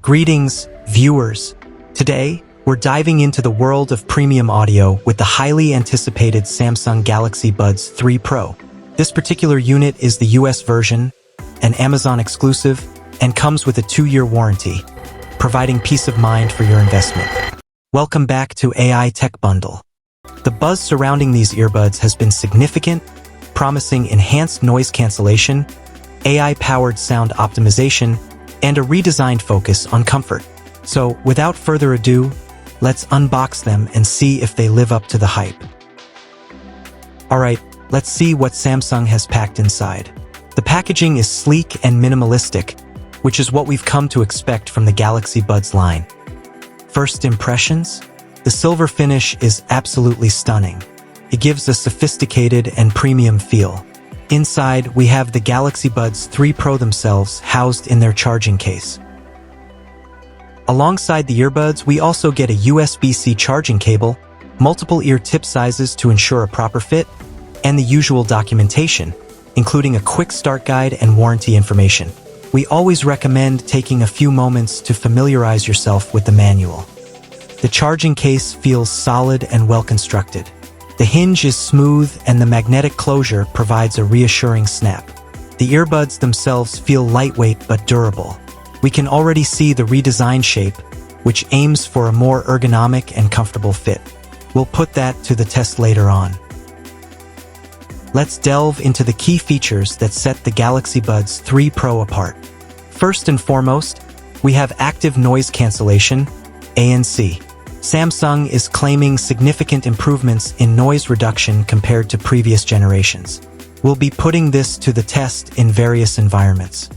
Greetings, viewers. Today, we're diving into the world of premium audio with the highly anticipated Samsung Galaxy Buds 3 Pro. This particular unit is the US version, an Amazon exclusive, and comes with a 2-year warranty, providing peace of mind for your investment. Welcome back to AI Tech Bundle. The buzz surrounding these earbuds has been significant, promising enhanced noise cancellation, AI-powered sound optimization, and a redesigned focus on comfort. So, without further ado, let's unbox them and see if they live up to the hype. Alright, let's see what Samsung has packed inside. The packaging is sleek and minimalistic, which is what we've come to expect from the Galaxy Buds line. First impressions? The silver finish is absolutely stunning. It gives a sophisticated and premium feel. Inside, we have the Galaxy Buds 3 Pro themselves housed in their charging case. Alongside the earbuds, we also get a USB-C charging cable, multiple ear tip sizes to ensure a proper fit, and the usual documentation, including a quick start guide and warranty information. We always recommend taking a few moments to familiarize yourself with the manual. The charging case feels solid and well-constructed. The hinge is smooth and the magnetic closure provides a reassuring snap. The earbuds themselves feel lightweight but durable. We can already see the redesigned shape, which aims for a more ergonomic and comfortable fit. We'll put that to the test later on. Let's delve into the key features that set the Galaxy Buds 3 Pro apart. First and foremost, we have active noise cancellation, ANC. Samsung is claiming significant improvements in noise reduction compared to previous generations. We'll be putting this to the test in various environments.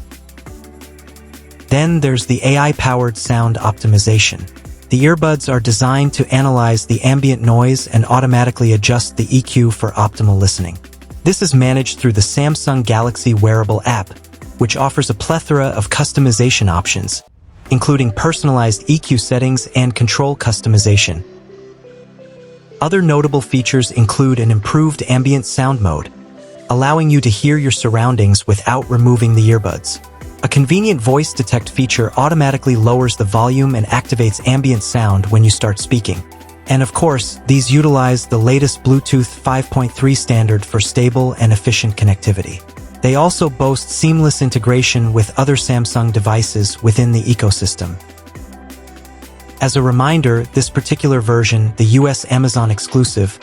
Then there's the AI-powered sound optimization. The earbuds are designed to analyze the ambient noise and automatically adjust the EQ for optimal listening. This is managed through the Samsung Galaxy Wearable app, which offers a plethora of customization options, including personalized EQ settings and control customization. Other notable features include an improved ambient sound mode, allowing you to hear your surroundings without removing the earbuds. A convenient voice detect feature automatically lowers the volume and activates ambient sound when you start speaking. And of course, these utilize the latest Bluetooth 5.3 standard for stable and efficient connectivity. They also boast seamless integration with other Samsung devices within the ecosystem. As a reminder, this particular version, the US Amazon exclusive,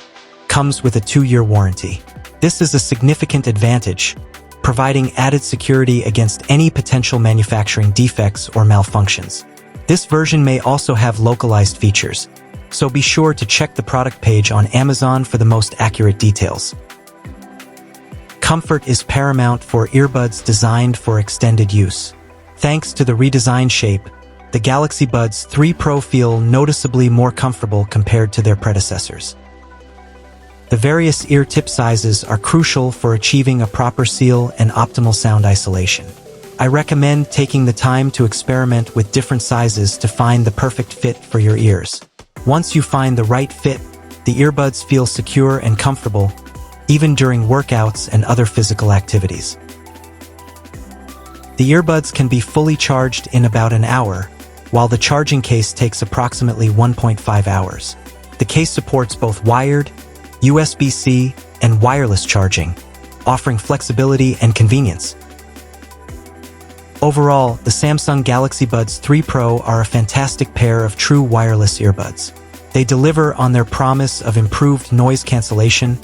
comes with a 2-year warranty. This is a significant advantage, providing added security against any potential manufacturing defects or malfunctions. This version may also have localized features, so be sure to check the product page on Amazon for the most accurate details. Comfort is paramount for earbuds designed for extended use. Thanks to the redesigned shape, the Galaxy Buds 3 Pro feel noticeably more comfortable compared to their predecessors. The various ear tip sizes are crucial for achieving a proper seal and optimal sound isolation. I recommend taking the time to experiment with different sizes to find the perfect fit for your ears. Once you find the right fit, the earbuds feel secure and comfortable, even during workouts and other physical activities. The earbuds can be fully charged in about an hour, while the charging case takes approximately 1.5 hours. The case supports both wired, USB-C, and wireless charging, offering flexibility and convenience. Overall, the Samsung Galaxy Buds 3 Pro are a fantastic pair of true wireless earbuds. They deliver on their promise of improved noise cancellation,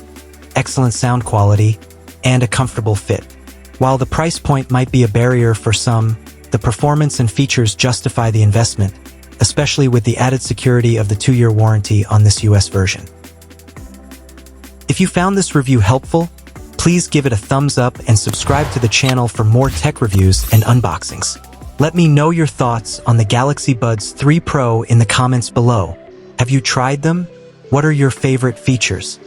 excellent sound quality, and a comfortable fit. While the price point might be a barrier for some, the performance and features justify the investment, especially with the added security of the 2-year warranty on this US version. If you found this review helpful, please give it a thumbs up and subscribe to the channel for more tech reviews and unboxings. Let me know your thoughts on the Galaxy Buds 3 Pro in the comments below. Have you tried them? What are your favorite features?